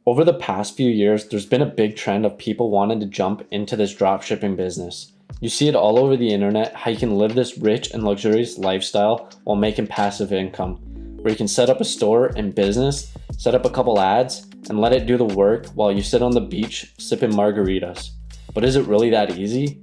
Over the past few years, there's been a big trend of people wanting to jump into this dropshipping business. You see it all over the internet, how you can live this rich and luxurious lifestyle while making passive income, where you can set up a store and business, set up a couple ads, and let it do the work while you sit on the beach sipping margaritas. But is it really that easy?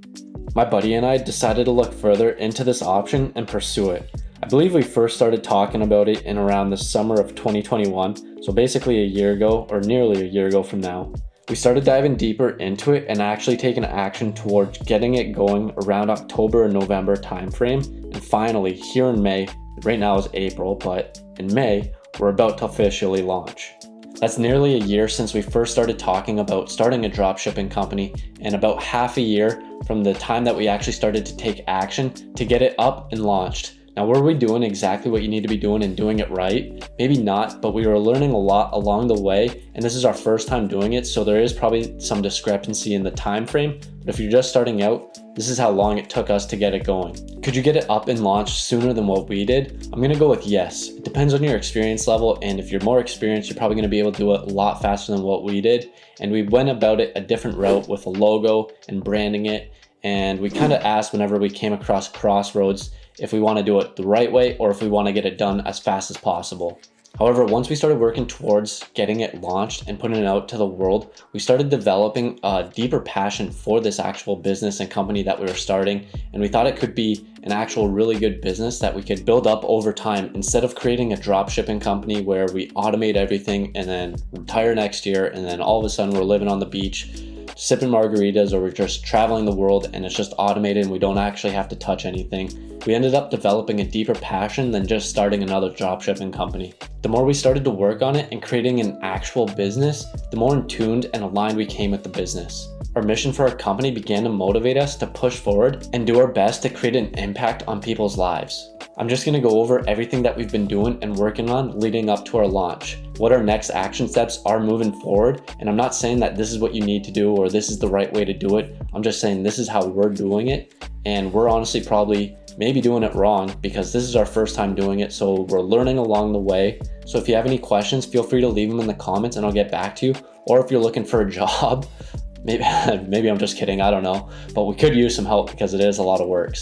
My buddy and I decided to look further into this option and pursue it. I believe we first started talking about it in around the summer of 2021, so basically a year ago, or nearly a year ago from now. We started diving deeper into it and actually taking action towards getting it going around October or November timeframe. And finally, here in May, right now is April, but in May, we're about to officially launch. That's nearly a year since we first started talking about starting a dropshipping company, and about half a year from the time that we actually started to take action to get it up and launched. Now, were we doing exactly what you need to be doing and doing it right? Maybe not, but we were learning a lot along the way, and this is our first time doing it, so there is probably some discrepancy in the time frame. But if you're just starting out, this is how long it took us to get it going. Could you get it up and launched sooner than what we did? I'm gonna go with yes. It depends on your experience level, and if you're more experienced, you're probably gonna be able to do it a lot faster than what we did. And we went about it a different route with a logo and branding it, and we kind of asked whenever we came across crossroads if we want to do it the right way or if we want to get it done as fast as possible. However, once we started working towards getting it launched and putting it out to the world, we started developing a deeper passion for this actual business and company that we were starting, and we thought it could be an actual really good business that we could build up over time instead of creating a drop shipping company where we automate everything and then retire next year and then all of a sudden we're living on the beach sipping margaritas, or we're just traveling the world and it's just automated and we don't actually have to touch anything. We ended up developing a deeper passion than just starting another dropshipping company. The more we started to work on it and creating an actual business, the more in tuned and aligned we came with the business. Our mission for our company began to motivate us to push forward and do our best to create an impact on people's lives. I'm just going to go over everything that we've been doing and working on leading up to our launch, what our next action steps are moving forward, and I'm not saying that this is what you need to do or this is the right way to do it. I'm just saying this is how we're doing it, and we're honestly probably maybe doing it wrong because this is our first time doing it, so we're learning along the way. So if you have any questions, feel free to leave them in the comments and I'll get back to you. Or if you're looking for a job, maybe I'm just kidding, I don't know, but we could use some help because it is a lot of work.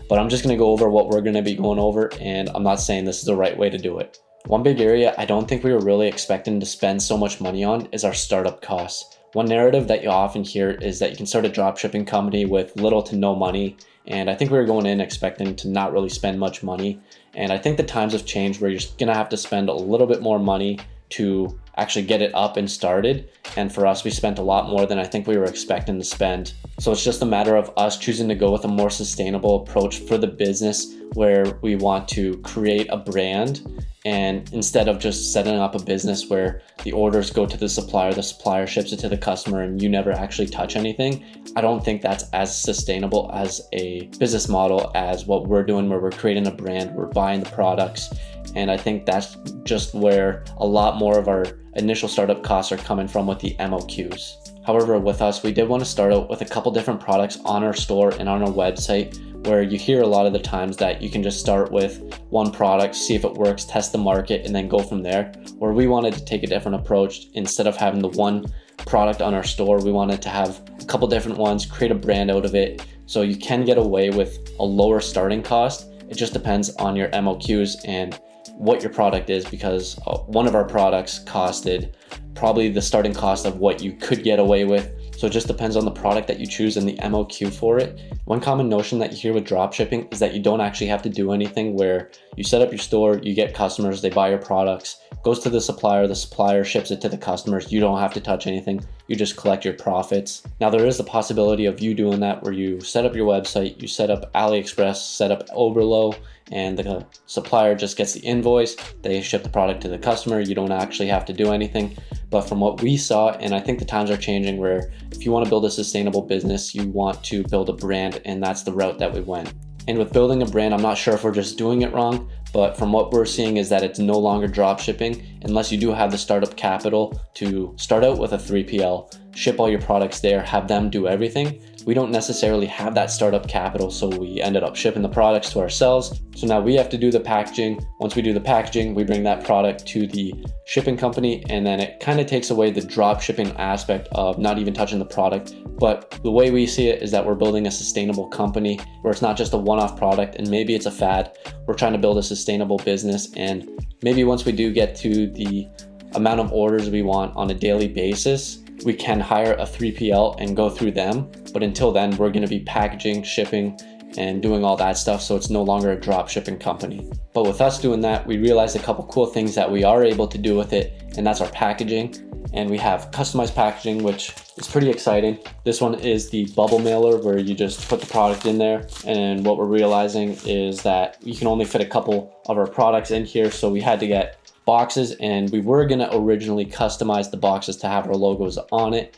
But I'm just going to go over what we're going to be going over, and I'm not saying this is the right way to do it. One big area I don't think we were really expecting to spend so much money on is our startup costs. One narrative that you often hear is that you can start a dropshipping company with little to no money, and I think we were going in expecting to not really spend much money. And I think the times have changed where you're just going to have to spend a little bit more money to actually get it up and started. And for us, we spent a lot more than I think we were expecting to spend. So it's just a matter of us choosing to go with a more sustainable approach for the business, where we want to create a brand, and instead of just setting up a business where the orders go to the supplier ships it to the customer and you never actually touch anything. I don't think that's as sustainable as a business model as what we're doing, where we're creating a brand, we're buying the products. And I think that's just where a lot more of our initial startup costs are coming from with the MOQs. However, with us, we did want to start out with a couple different products on our store and on our website, where you hear a lot of the times that you can just start with one product, see if it works, test the market, and then go from there. Where we wanted to take a different approach. Instead of having the one product on our store, we wanted to have a couple different ones, create a brand out of it, so you can get away with a lower starting cost. It just depends on your MOQs and what your product is, because one of our products costed probably the starting cost of what you could get away with. So it just depends on the product that you choose and the MOQ for it. One common notion that you hear with dropshipping is that you don't actually have to do anything, where you set up your store, you get customers, they buy your products, goes to the supplier ships it to the customers. You don't have to touch anything. You just collect your profits. Now, there is the possibility of you doing that, where you set up your website, you set up AliExpress, set up Oberlo, and the supplier just gets the invoice. They ship the product to the customer. You don't actually have to do anything. But from what we saw, and I think the times are changing, where if you want to build a sustainable business, you want to build a brand, and that's the route that we went. And with building a brand, I'm not sure if we're just doing it wrong, but from what we're seeing is that it's no longer drop shipping, unless you do have the startup capital to start out with a 3PL, ship all your products there, have them do everything. We don't necessarily have that startup capital, so we ended up shipping the products to ourselves. So now we have to do the packaging. Once we do the packaging, we bring that product to the shipping company, and then it kind of takes away the drop shipping aspect of not even touching the product. But the way we see it is that we're building a sustainable company where it's not just a one-off product and maybe it's a fad. We're trying to build a sustainable business, and maybe once we do get to the amount of orders we want on a daily basis, we can hire a 3PL and go through them. But until then, we're going to be packaging, shipping, and doing all that stuff, so it's no longer a drop shipping company. But with us doing that, we realized a couple cool things that we are able to do with it, and that's our packaging. And we have customized packaging, which is pretty exciting. This one is the bubble mailer, where you just put the product in there. And what we're realizing is that you can only fit a couple of our products in here, so we had to get boxes, and we were going to originally customize the boxes to have our logos on it,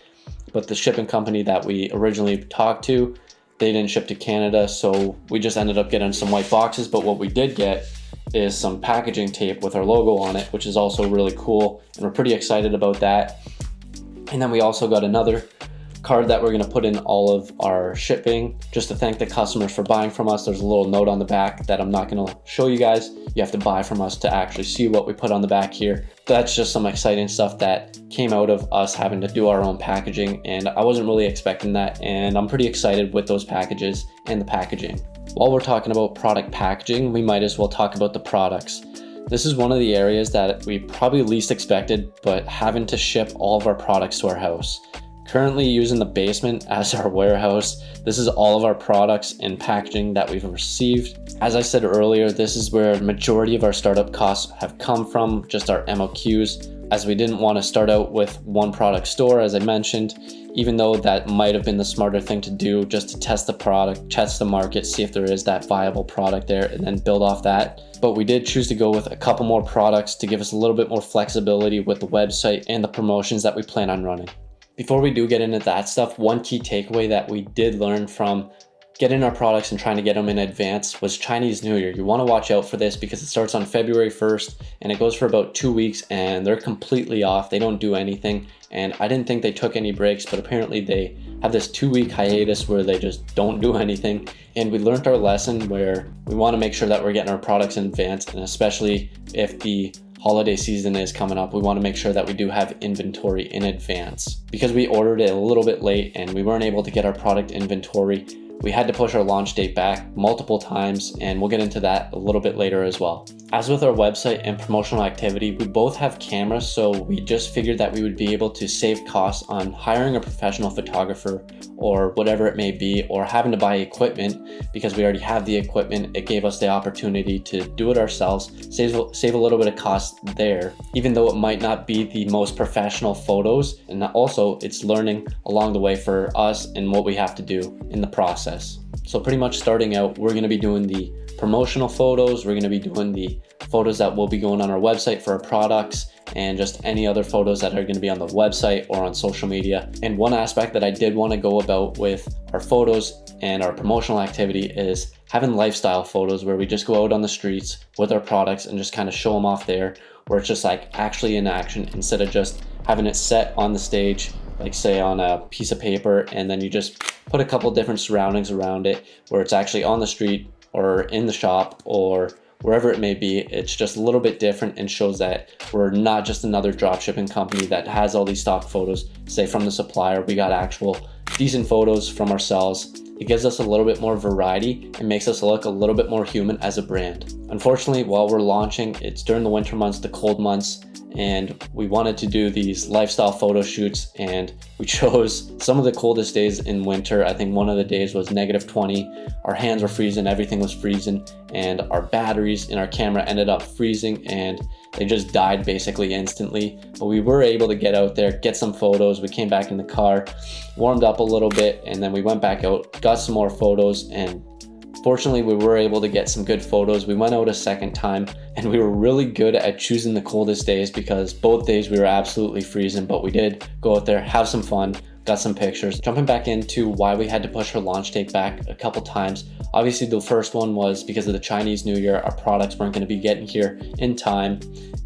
but the shipping company that we originally talked to, they didn't ship to Canada, so we just ended up getting some white boxes. But what we did get is some packaging tape with our logo on it, which is also really cool, and we're pretty excited about that. And then we also got another card that we're going to put in all of our shipping just to thank the customers for buying from us. There's a little note on the back that I'm not going to show you guys. You have to buy from us to actually see what we put on the back here. That's just some exciting stuff that came out of us having to do our own packaging, and I wasn't really expecting that, and I'm pretty excited with those packages and the packaging. While we're talking about product packaging, we might as well talk about the products. This is one of the areas that we probably least expected, but having to ship all of our products to our house. Currently using the basement as our warehouse. This is all of our products and packaging that we've received. As I said earlier, this is where the majority of our startup costs have come from, just our MOQs, as we didn't want to start out with one product store, as I mentioned, even though that might have been the smarter thing to do, just to test the product, test the market, see if there is that viable product there, and then build off that. But we did choose to go with a couple more products to give us a little bit more flexibility with the website and the promotions that we plan on running. Before we do get into that stuff, one key takeaway that we did learn from getting our products and trying to get them in advance was Chinese New Year. You want to watch out for this because it starts on February 1st and it goes for about 2 weeks, and they're completely off. They don't do anything, and I didn't think they took any breaks, but apparently they have this 2-week hiatus where they just don't do anything. And we learned our lesson where we want to make sure that we're getting our products in advance, and especially if the holiday season is coming up, we want to make sure that we do have inventory in advance. Because we ordered it a little bit late and we weren't able to get our product inventory, we had to push our launch date back multiple times, and we'll get into that a little bit later as well. As with our website and promotional activity, we both have cameras, so we just figured that we would be able to save costs on hiring a professional photographer or whatever it may be, or having to buy equipment. Because we already have the equipment, it gave us the opportunity to do it ourselves, save a little bit of cost there, even though it might not be the most professional photos. And also it's learning along the way for us and what we have to do in the process. So pretty much starting out, we're going to be doing the promotional photos, we're going to be doing the photos that will be going on our website for our products, and just any other photos that are going to be on the website or on social media. And one aspect that I did want to go about with our photos and our promotional activity is having lifestyle photos where we just go out on the streets with our products and just kind of show them off there, where it's just like actually in action, instead of just having it set on the stage, like say on a piece of paper, and then you just put a couple different surroundings around it, where it's actually on the street or in the shop or wherever it may be. It's just a little bit different and shows that we're not just another dropshipping company that has all these stock photos, say from the supplier. We got actual decent photos from ourselves. It gives us a little bit more variety and makes us look a little bit more human as a brand. Unfortunately, while we're launching, it's during the winter months, the cold months, and we wanted to do these lifestyle photo shoots, and we chose some of the coldest days in winter. I think one of the days was -20. Our hands were freezing, everything was freezing, and our batteries in our camera ended up freezing and they just died basically instantly. But we were able to get out there, get some photos. We came back in the car, warmed up a little bit, and then we went back out, got some more photos, and fortunately, we were able to get some good photos. We went out a second time, and we were really good at choosing the coldest days because both days we were absolutely freezing, but we did go out there, have some fun. got some pictures. Jumping back into why we had to push our launch date back a couple times. Obviously, the first one was because of the Chinese New Year. Our products weren't going to be getting here in time.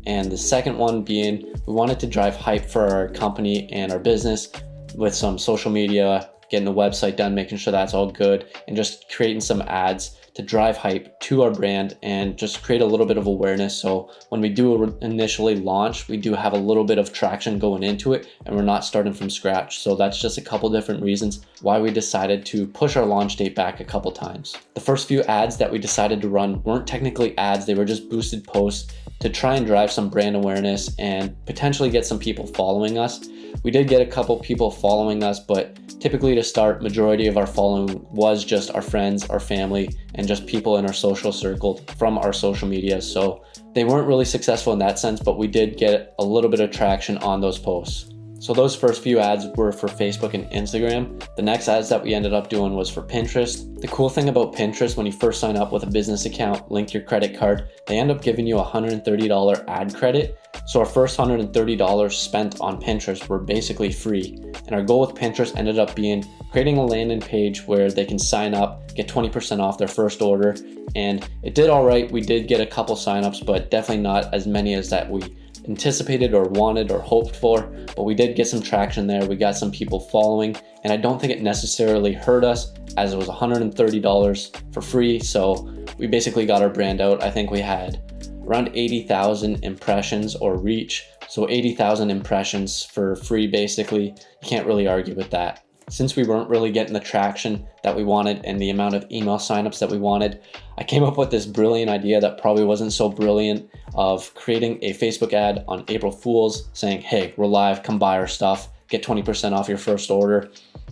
And the second one being, we wanted to drive hype for our company and our business with some social media, getting the website done, making sure that's all good, and just creating some ads to drive hype to our brand and just create a little bit of awareness. So when we do initially launch, we do have a little bit of traction going into it and we're not starting from scratch. So that's just a couple different reasons why we decided to push our launch date back a couple times. The first few ads that we decided to run weren't technically ads, they were just boosted posts to try and drive some brand awareness and potentially get some people following us. We did get a couple people following us, but typically to start, majority of our following was just our friends, our family, and just people in our social circle from our social media. So they weren't really successful in that sense, but we did get a little bit of traction on those posts. So those first few ads were for Facebook and Instagram. The next ads that we ended up doing was for Pinterest. The cool thing about Pinterest, when you first sign up with a business account, link your credit card, they end up giving you a $130 ad credit. So our first $130 spent on Pinterest were basically free. And our goal with Pinterest ended up being creating a landing page where they can sign up, get 20% off their first order. And it did all right. We did get a couple signups, but definitely not as many as that we anticipated or wanted or hoped for, but we did get some traction there. We got some people following, and I don't think it necessarily hurt us as it was $130 for free. So we basically got our brand out. I think we had around 80,000 impressions or reach. So 80,000 impressions for free, basically. You can't really argue with that. Since we weren't really getting the traction that we wanted and the amount of email signups that we wanted, I came up with this brilliant idea that probably wasn't so brilliant of creating a Facebook ad on April Fools saying, hey, we're live, come buy our stuff, get 20% off your first order.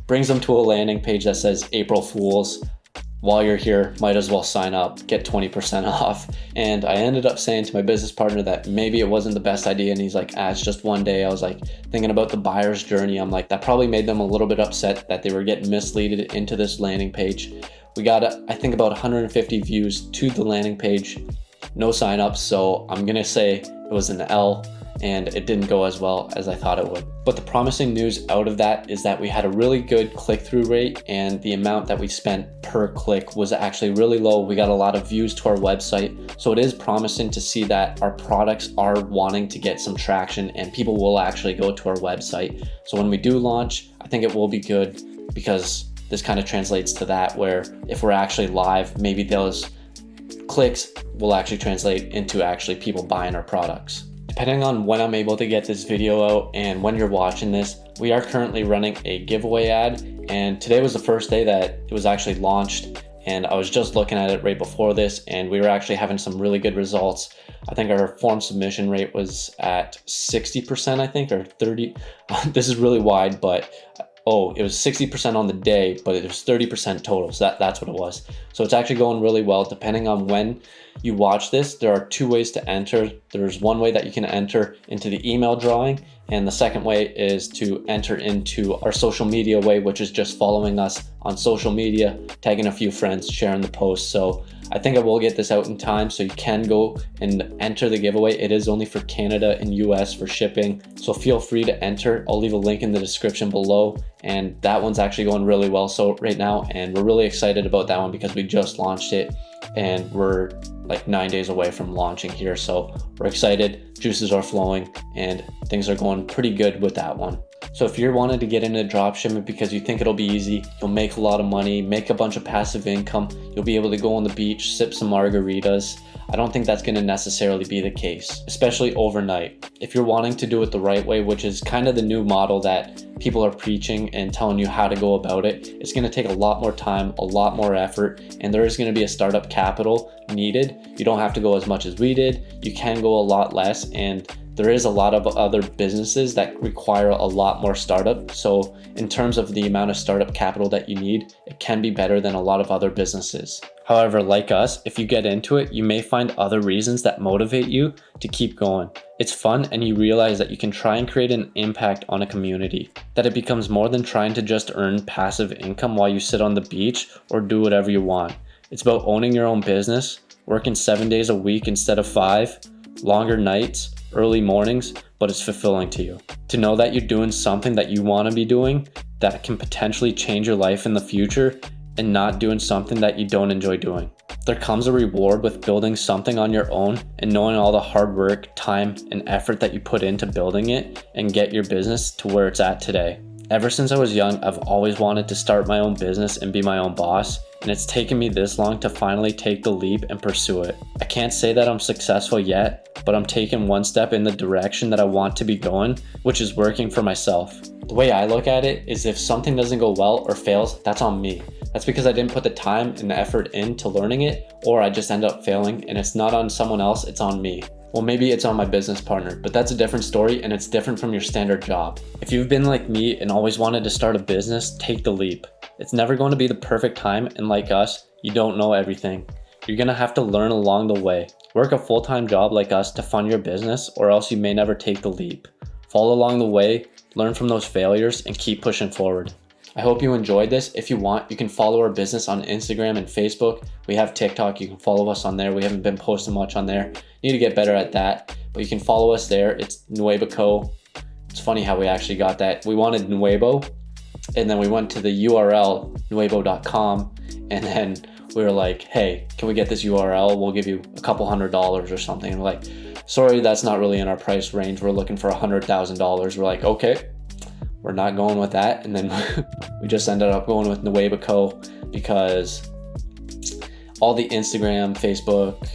Brings them to a landing page that says April Fools. While you're here, might as well sign up, get 20% off. And I ended up saying to my business partner that maybe it wasn't the best idea. And he's like, it's just one day. I was like thinking about the buyer's journey. I'm like, that probably made them a little bit upset that they were getting misleaded into this landing page. We got, I think, about 150 views to the landing page, no signups. So I'm gonna say it was an L, and it didn't go as well as I thought it would. But the promising news out of that is that we had a really good click-through rate, and the amount that we spent per click was actually really low. We got a lot of views to our website. So it is promising to see that our products are wanting to get some traction and people will actually go to our website. So when we do launch, I think it will be good, because this kind of translates to that, where if we're actually live, maybe those clicks will actually translate into actually people buying our products. Depending on when I'm able to get this video out and when you're watching this, we are currently running a giveaway ad, and today was the first day that it was actually launched, and I was just looking at it right before this, and we were actually having some really good results. I think our form submission rate was at 60%, I think, or 30. This is really wide, but it was 60% on the day, but it was 30% total. So that's what it was. So it's actually going really well. Depending on when you watch this, there are two ways to enter. There's one way that you can enter into the email drawing, and the second way is to enter into our social media way, which is just following us on social media, tagging a few friends, sharing the post. So I think I will get this out in time, so you can go and enter the giveaway. It is only for Canada and US for shipping, so feel free to enter. I'll leave a link in the description below, and that one's actually going really well so right now, and we're really excited about that one because we just launched it and we're like 9 days away from launching here. So we're excited, juices are flowing, and things are going pretty good with that one. So if you're wanting to get into dropshipping because you think it'll be easy, you'll make a lot of money, make a bunch of passive income, you'll be able to go on the beach, sip some margaritas, I don't think that's going to necessarily be the case, especially overnight. If you're wanting to do it the right way, which is kind of the new model that people are preaching and telling you how to go about it, it's going to take a lot more time, a lot more effort, and there is going to be a startup capital needed. You don't have to go as much as we did. You can go a lot less, and there is a lot of other businesses that require a lot more startup. So in terms of the amount of startup capital that you need, it can be better than a lot of other businesses. However, like us, if you get into it, you may find other reasons that motivate you to keep going. It's fun, and you realize that you can try and create an impact on a community, that it becomes more than trying to just earn passive income while you sit on the beach or do whatever you want. It's about owning your own business, working 7 days a week instead of 5, longer nights, early mornings, but it's fulfilling to you. To know that you're doing something that you want to be doing that can potentially change your life in the future and not doing something that you don't enjoy doing. There comes a reward with building something on your own and knowing all the hard work, time, and effort that you put into building it and get your business to where it's at today. Ever since I was young, I've always wanted to start my own business and be my own boss, and it's taken me this long to finally take the leap and pursue it. I can't say that I'm successful yet, but I'm taking one step in the direction that I want to be going, which is working for myself. The way I look at it is if something doesn't go well or fails, that's on me. That's because I didn't put the time and the effort into learning it, or I just end up failing, and it's not on someone else, it's on me. Well, maybe it's on my business partner, but that's a different story and it's different from your standard job. If you've been like me and always wanted to start a business, take the leap. It's never going to be the perfect time, and like us, you don't know everything. You're gonna have to learn along the way. Work a full-time job like us to fund your business, or else you may never take the leap. Follow along the way, learn from those failures, and keep pushing forward. I hope you enjoyed this. If you want, you can follow our business on Instagram and Facebook. We have TikTok. You can follow us on there. We haven't been posting much on there. Need to get better at that, but you can follow us there. It's Nuevo Co. It's funny how we actually got that. We wanted Nuevo, and then we went to the URL nuevo.com, and then we were like, hey, can we get this URL? We'll give you a couple $100 or something. And we're like, sorry, that's not really in our price range. We're looking for $100,000. We're like, okay. We're not going with that, and then we just ended up going with Nuevo Co. because all the Instagram, Facebook,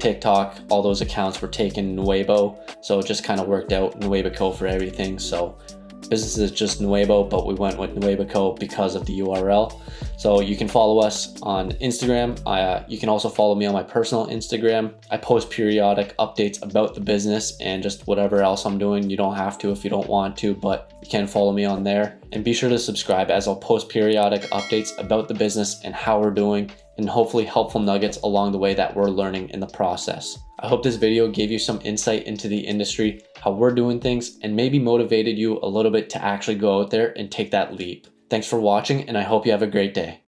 TikTok, all those accounts were taking Nuevo, so it just kind of worked out Nuevo Co. for everything. So business is just Nuevo, but we went with Nuevo Co. because of the URL. So you can follow us on Instagram. You can also follow me on my personal Instagram. I post periodic updates about the business and just whatever else I'm doing. You don't have to if you don't want to, but you can follow me on there. And be sure to subscribe, as I'll post periodic updates about the business and how we're doing, and hopefully helpful nuggets along the way that we're learning in the process. I hope this video gave you some insight into the industry, how we're doing things, and maybe motivated you a little bit to actually go out there and take that leap. Thanks for watching, and I hope you have a great day.